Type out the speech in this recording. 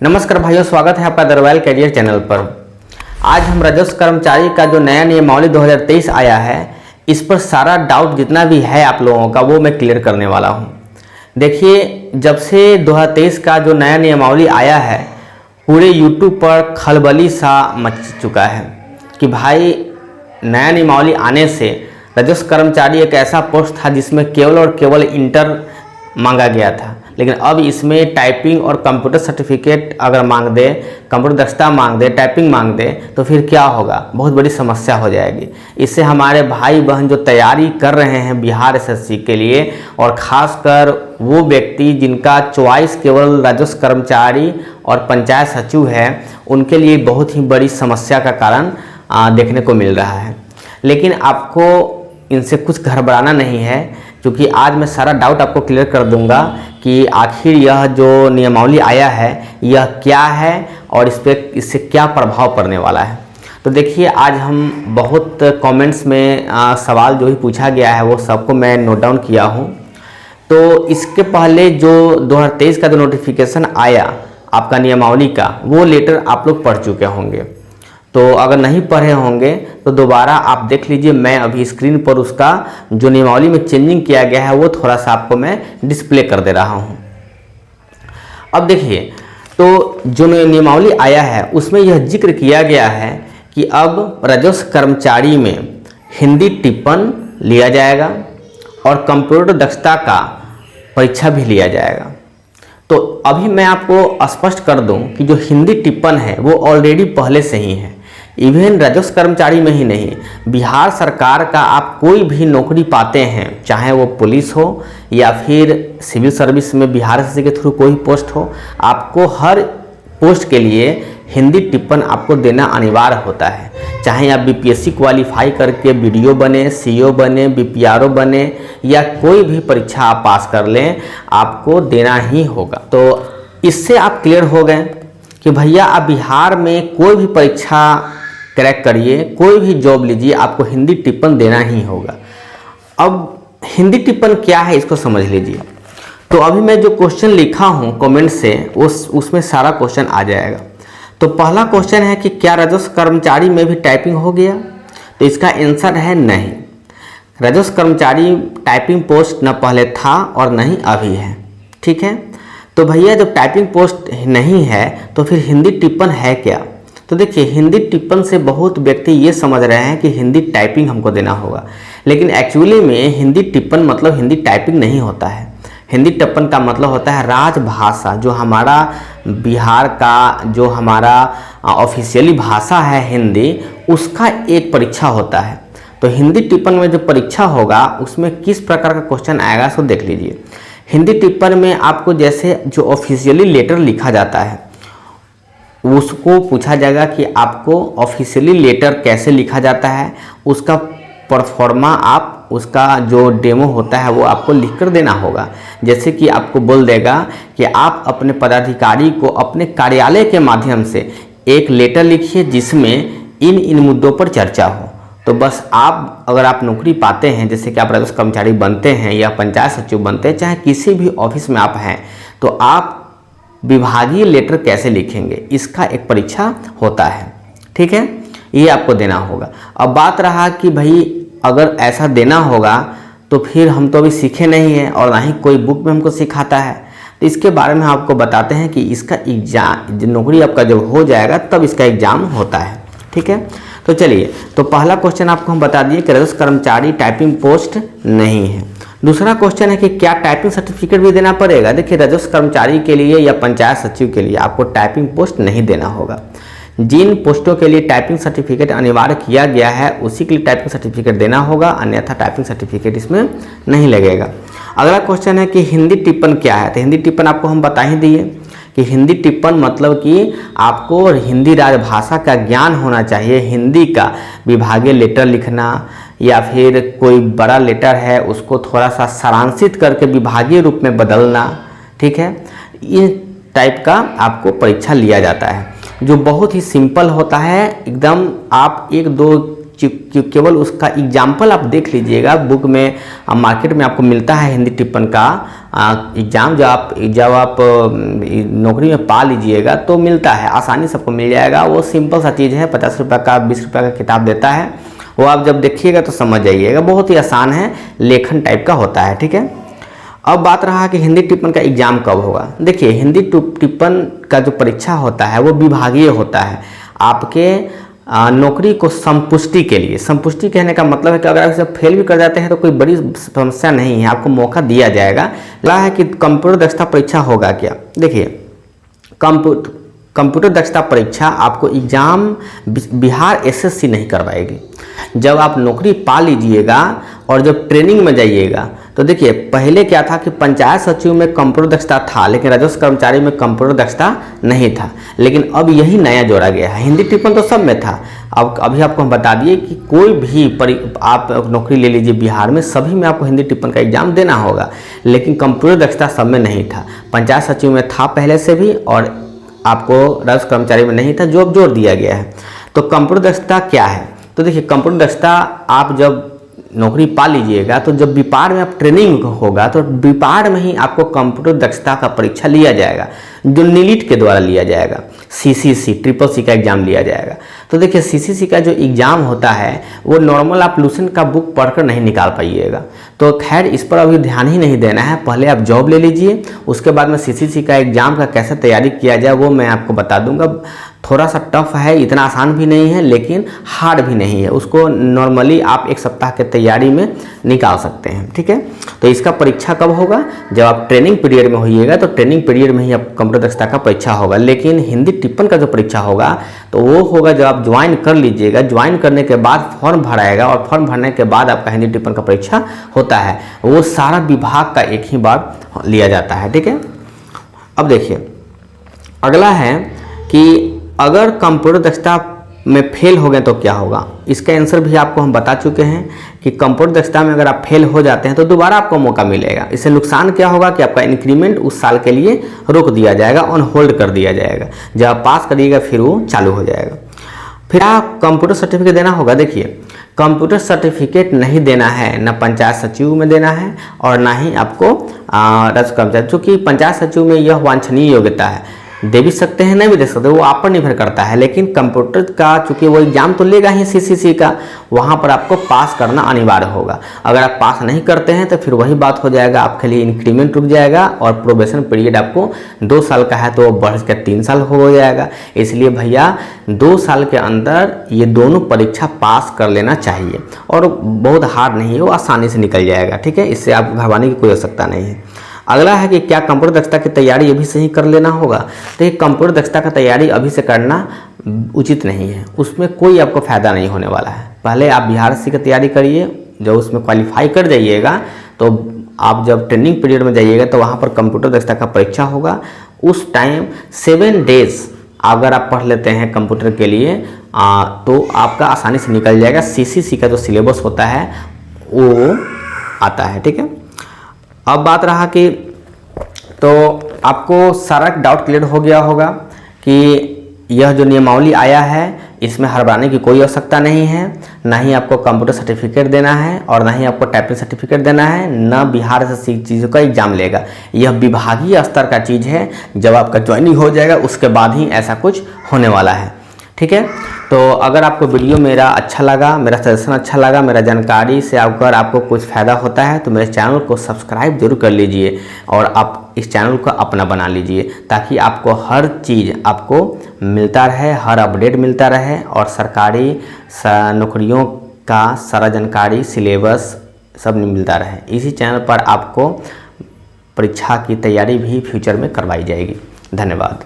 नमस्कार भाइयों, स्वागत है आपका द रॉयल कैरियर चैनल पर। आज हम राजस्व कर्मचारी का जो नया नियमावली 2023 आया है, इस पर सारा डाउट जितना भी है आप लोगों का वो मैं क्लियर करने वाला हूं। देखिए, जब से 2023 का जो नया नियमावली आया है, पूरे यूट्यूब पर खलबली सा मच चुका है कि भाई नया नियमावली आने से राजस्व कर्मचारी एक ऐसा पोस्ट था जिसमें केवल और केवल इंटर मांगा गया था, लेकिन अब इसमें टाइपिंग और कंप्यूटर सर्टिफिकेट अगर मांग दे, कंप्यूटर दक्षता मांग दे, टाइपिंग मांग दे तो फिर क्या होगा, बहुत बड़ी समस्या हो जाएगी। इससे हमारे भाई बहन जो तैयारी कर रहे हैं बिहार एसएससी के लिए, और ख़ासकर वो व्यक्ति जिनका चॉइस केवल राजस्व कर्मचारी और पंचायत सचिव है, उनके लिए बहुत ही बड़ी समस्या का कारण देखने को मिल रहा है। लेकिन आपको इनसे कुछ घबराना नहीं है, क्योंकि आज मैं सारा डाउट आपको क्लियर कर दूंगा कि आखिर यह जो नियमावली आया है यह क्या है और इससे क्या प्रभाव पड़ने वाला है। तो देखिए, आज हम बहुत कमेंट्स में सवाल जो भी पूछा गया है वो सबको मैं नोट डाउन किया हूँ। तो इसके पहले जो 2023 का जो नोटिफिकेशन आया आपका नियमावली का, वो लेटर आप लोग पढ़ चुके होंगे। तो अगर नहीं पढ़े होंगे तो दोबारा आप देख लीजिए। मैं अभी स्क्रीन पर उसका जो नियमावली में चेंजिंग किया गया है वो थोड़ा सा आपको मैं डिस्प्ले कर दे रहा हूं। अब देखिए, तो जो नियमावली आया है उसमें यह जिक्र किया गया है कि अब राजस्व कर्मचारी में हिंदी टिप्पण लिया जाएगा और कंप्यूटर दक्षता का परीक्षा भी लिया जाएगा। तो अभी मैं आपको स्पष्ट कर दूं कि जो हिंदी टिप्पण है वो ऑलरेडी पहले से ही है। इवन राजस्व कर्मचारी में ही नहीं, बिहार सरकार का आप कोई भी नौकरी पाते हैं, चाहे वो पुलिस हो या फिर सिविल सर्विस में बिहार एसएससी के थ्रू कोई पोस्ट हो, आपको हर पोस्ट के लिए हिंदी टिप्पण आपको देना अनिवार्य होता है। चाहे आप बीपीएससी क्वालिफाई करके बीडीओ बने, सीओ बने, बीपीआरओ बने या कोई भी परीक्षा आप पास कर लें, आपको देना ही होगा। तो इससे आप क्लियर हो गए कि भैया आप बिहार में कोई भी परीक्षा क्रैक करिए, कोई भी जॉब लीजिए, आपको हिंदी टिप्पण देना ही होगा। अब हिंदी टिप्पण क्या है इसको समझ लीजिए। तो अभी मैं जो क्वेश्चन लिखा हूँ कमेंट से उसमें सारा क्वेश्चन आ जाएगा। तो पहला क्वेश्चन है कि क्या राजस्व कर्मचारी में भी टाइपिंग हो गया? तो इसका आंसर है नहीं। राजस्व कर्मचारी टाइपिंग पोस्ट न पहले था और नहीं अभी है। ठीक है, तो भैया जब टाइपिंग पोस्ट नहीं है तो फिर हिंदी टिप्पण है क्या? तो देखिए, हिंदी टिप्पण से बहुत व्यक्ति ये समझ रहे हैं कि हिंदी टाइपिंग हमको देना होगा, लेकिन एक्चुअली में हिंदी टिप्पण मतलब हिंदी टाइपिंग नहीं होता है। हिंदी टिप्पण का मतलब होता है राजभाषा, जो हमारा बिहार का जो हमारा ऑफिशियली भाषा है हिंदी, उसका एक परीक्षा होता है। तो हिंदी टिप्पण में जो परीक्षा होगा उसमें किस प्रकार का क्वेश्चन आएगा सो देख लीजिए। हिंदी टिप्पण में आपको जैसे जो ऑफिशियली लेटर लिखा जाता है उसको पूछा जाएगा कि आपको ऑफिशियली लेटर कैसे लिखा जाता है, उसका परफॉर्मा आप उसका जो डेमो होता है वो आपको लिख कर देना होगा। जैसे कि आपको बोल देगा कि आप अपने पदाधिकारी को अपने कार्यालय के माध्यम से एक लेटर लिखिए जिसमें इन मुद्दों पर चर्चा हो। तो बस आप अगर आप नौकरी पाते हैं, जैसे कि आप राजस्व कर्मचारी बनते हैं या पंचायत सचिव बनते हैं, चाहे किसी भी ऑफिस में आप हैं, तो आप विभागीय लेटर कैसे लिखेंगे इसका एक परीक्षा होता है। ठीक है, ये आपको देना होगा। अब बात रहा कि भाई अगर ऐसा देना होगा तो फिर हम तो अभी सीखे नहीं हैं और ना ही कोई बुक में हमको सिखाता है। तो इसके बारे में आपको बताते हैं कि इसका एग्जाम, नौकरी आपका जब हो जाएगा तब इसका एग्जाम होता है। ठीक है, तो चलिए, तो पहला क्वेश्चन आपको हम बता दिए कि राजस्व कर्मचारी टाइपिंग पोस्ट नहीं है। दूसरा क्वेश्चन है कि क्या टाइपिंग सर्टिफिकेट भी देना पड़ेगा? देखिए, राजस्व कर्मचारी के लिए या पंचायत सचिव के लिए आपको टाइपिंग पोस्ट नहीं देना होगा। जिन पोस्टों के लिए टाइपिंग सर्टिफिकेट अनिवार्य किया गया है उसी के लिए टाइपिंग सर्टिफिकेट देना होगा, अन्यथा टाइपिंग सर्टिफिकेट इसमें नहीं लगेगा। अगला क्वेश्चन है कि हिंदी टिप्पण क्या है? तो हिंदी टिप्पण आपको हम बता ही दिए कि हिंदी टिप्पण मतलब कि आपको हिंदी राजभाषा का ज्ञान होना चाहिए। हिंदी का विभागीय लेटर लिखना या फिर कोई बड़ा लेटर है उसको थोड़ा सा सारांशित करके विभागीय रूप में बदलना। ठीक है, इस टाइप का आपको परीक्षा लिया जाता है, जो बहुत ही सिंपल होता है एकदम। आप 1-2 केवल उसका एग्जाम्पल आप देख लीजिएगा। बुक में मार्केट में आपको मिलता है हिंदी टिप्पण का एग्ज़ाम, जब आप नौकरी में पा लीजिएगा तो मिलता है, आसानी से आपको मिल जाएगा। वो सिंपल सा चीज़ है, 50 रुपये का 20 रुपये का किताब देता है, वो आप जब देखिएगा तो समझ जाइएगा। बहुत ही आसान है, लेखन टाइप का होता है, ठीक है। अब बात रहा कि हिंदी टिप्पण का एग्ज़ाम कब होगा। देखिए, हिंदी टिप्पण का जो परीक्षा होता है वो विभागीय होता है। आपके नौकरी को संपुष्टि के लिए, संपुष्टि कहने का मतलब है कि अगर आप इसे फेल भी कर जाते हैं तो कोई बड़ी समस्या नहीं है, आपको मौका दिया जाएगा। लगा है कि कंप्यूटर दक्षता परीक्षा होगा क्या। देखिए, कंप्यूटर दक्षता परीक्षा आपको एग्ज़ाम बिहार एसएससी नहीं करवाएगी। जब आप नौकरी पा लीजिएगा और जब ट्रेनिंग में जाइएगा तो देखिए, पहले क्या था कि पंचायत सचिव में कंप्यूटर दक्षता था, लेकिन राजस्व कर्मचारी में कंप्यूटर दक्षता नहीं था। लेकिन अब यही नया जोड़ा गया है। हिंदी टिप्पण तो सब में था। अब अभी आपको हम बता दिए कि कोई भी आप नौकरी ले लीजिए बिहार में, सभी में आपको हिंदी टिप्पण का एग्जाम देना होगा, लेकिन कंप्यूटर दक्षता सब में नहीं था। पंचायत सचिव में था पहले से भी, और आपको राजस्व कर्मचारी में नहीं था, जो अब जोड़ दिया गया है। तो कंप्यूटर दक्षता क्या है, तो देखिए, कंप्यूटर दक्षता आप जब नौकरी पा लीजिएगा तो जब विपार में आप ट्रेनिंग होगा तो विपार में ही आपको कंप्यूटर दक्षता का परीक्षा लिया जाएगा, जो नीलिट के द्वारा लिया जाएगा। सीसीसी ट्रिपल सी का एग्जाम लिया जाएगा। तो देखिए, सीसीसी का जो एग्ज़ाम होता है वो नॉर्मल आप लूसेंट का बुक पढ़कर नहीं निकाल पाइएगा। तो खैर, इस पर अभी ध्यान ही नहीं देना है। पहले आप जॉब ले लीजिए, उसके बाद में सीसीसी का एग्ज़ाम का कैसे तैयारी किया जाए वो मैं आपको बता दूंगा। थोड़ा सा टफ है, इतना आसान भी नहीं है, लेकिन हार्ड भी नहीं है। उसको नॉर्मली आप 1 सप्ताह के तैयारी में निकाल सकते हैं, ठीक है। तो इसका परीक्षा कब होगा, जब आप ट्रेनिंग पीरियड में होइएगा, तो ट्रेनिंग पीरियड में ही आप कंप्यूटर दक्षता का परीक्षा होगा। लेकिन हिंदी टिप्पण का जो परीक्षा होगा तो वो होगा जब आप ज्वाइन कर लीजिएगा। ज्वाइन करने के बाद फॉर्म भराएगा, और फॉर्म भरने के बाद आपका हिंदी टिप्पण का परीक्षा होता है। वो सारा विभाग का एक ही बार लिया जाता है, ठीक है। अब देखिए, अगला है कि अगर कंप्यूटर दक्षता में फेल हो गए तो क्या होगा। इसका आंसर भी आपको हम बता चुके हैं कि कंप्यूटर दक्षता में अगर आप फेल हो जाते हैं तो दोबारा आपको मौका मिलेगा। इससे नुकसान क्या होगा कि आपका इंक्रीमेंट उस साल के लिए रोक दिया जाएगा, ऑन होल्ड कर दिया जाएगा। जब आप पास करिएगा फिर वो चालू हो जाएगा। फिर आप कंप्यूटर सर्टिफिकेट देना होगा। देखिए, कंप्यूटर सर्टिफिकेट नहीं देना है, ना पंचायत सचिव में देना है और ना ही आपको राजस्व कर्मचारी। चूँकि पंचायत सचिव में यह वांछनीय योग्यता है, दे भी सकते हैं नहीं भी दे सकते, वो आप पर निर्भर करता है। लेकिन कंप्यूटर का चूंकि वो एग्जाम तो लेगा ही सीसीसी का, वहाँ पर आपको पास करना अनिवार्य होगा। अगर आप पास नहीं करते हैं तो फिर वही बात हो जाएगा, आपके लिए इंक्रीमेंट रुक जाएगा और प्रोबेशन पीरियड आपको 2 साल का है तो बढ़ के 3 साल हो जाएगा। इसलिए भैया 2 साल के अंदर ये दोनों परीक्षा पास कर लेना चाहिए, और बहुत हार्ड नहीं है, वो आसानी से निकल जाएगा, ठीक है। इससे आप घबराने की कोई आवश्यकता नहीं है। अगला है कि क्या कंप्यूटर दक्षता की तैयारी अभी से ही कर लेना होगा। तो ये कंप्यूटर दक्षता का तैयारी अभी से करना उचित नहीं है, उसमें कोई आपको फ़ायदा नहीं होने वाला है। पहले आप बिहार एसएससी की तैयारी करिए, जब उसमें क्वालिफाई कर जाइएगा तो आप जब ट्रेनिंग पीरियड में जाइएगा तो वहाँ पर कंप्यूटर दक्षता का परीक्षा होगा। उस टाइम 7 डेज अगर आप पढ़ लेते हैं कंप्यूटर के लिए तो आपका आसानी से निकल जाएगा। सीसीसी का जो सिलेबस होता है वो आता है, ठीक है। अब बात रहा कि तो आपको सारा डाउट क्लियर हो गया होगा कि यह जो नियमावली आया है इसमें हड़बड़ाने की कोई आवश्यकता नहीं है। ना ही आपको कंप्यूटर सर्टिफिकेट देना है और ना ही आपको टाइपिंग सर्टिफिकेट देना है, ना बिहार एसएससी चीज़ों का एग्जाम लेगा। यह विभागीय स्तर का चीज़ है, जब आपका ज्वाइनिंग हो जाएगा उसके बाद ही ऐसा कुछ होने वाला है, ठीक है। तो अगर आपको वीडियो मेरा अच्छा लगा, मेरा सजेशन अच्छा लगा, मेरा जानकारी से अगर आपको कुछ फ़ायदा होता है तो मेरे चैनल को सब्सक्राइब जरूर कर लीजिए और आप इस चैनल को अपना बना लीजिए, ताकि आपको हर चीज़ आपको मिलता रहे, हर अपडेट मिलता रहे और सरकारी नौकरियों का सारा जानकारी, सिलेबस सब मिलता रहे। इसी चैनल पर आपको परीक्षा की तैयारी भी फ्यूचर में करवाई जाएगी। धन्यवाद।